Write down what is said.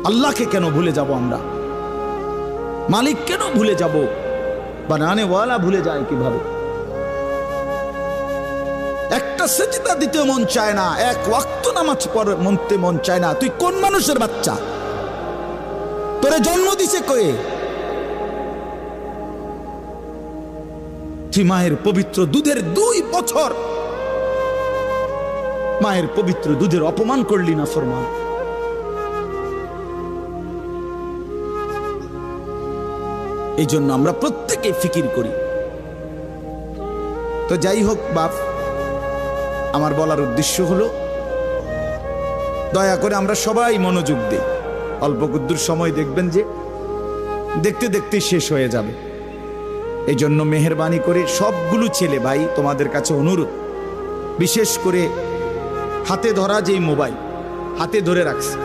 আল্লাহকে কেন ভুলে যাব আমরা? মালিক কেন ভুলে যাব? বানানে ওয়ালা ভুলে যায় কিভাবে? একটা সেজদা দিতে মন চায় না, এক ওয়াক্ত নামাজ পড়তে মন চায় না। তুই কোন মানুষের বাচ্চা? তোরে জন্ম দিছে কয়ে? তুই মায়ের পবিত্র দুধের 2 বছর মায়ের পবিত্র দুধের অপমান করলি না ফরমান। এই জন্য আমরা প্রত্যেকে ফিকির করি। তো যাই হোক বাপ, আমার বলার উদ্দেশ্য হলো দয়া করে আমরা সবাই মনোযোগ দিই। অল্প কুদ্দুর সময় দেখবেন যে দেখতে দেখতে শেষ হয়ে যাবে। এই জন্য মেহেরবানি করে সবগুলো ছেলে ভাই তোমাদের কাছে অনুরোধ, বিশেষ করে হাতে ধরা যেই মোবাইল হাতে ধরে রাখছে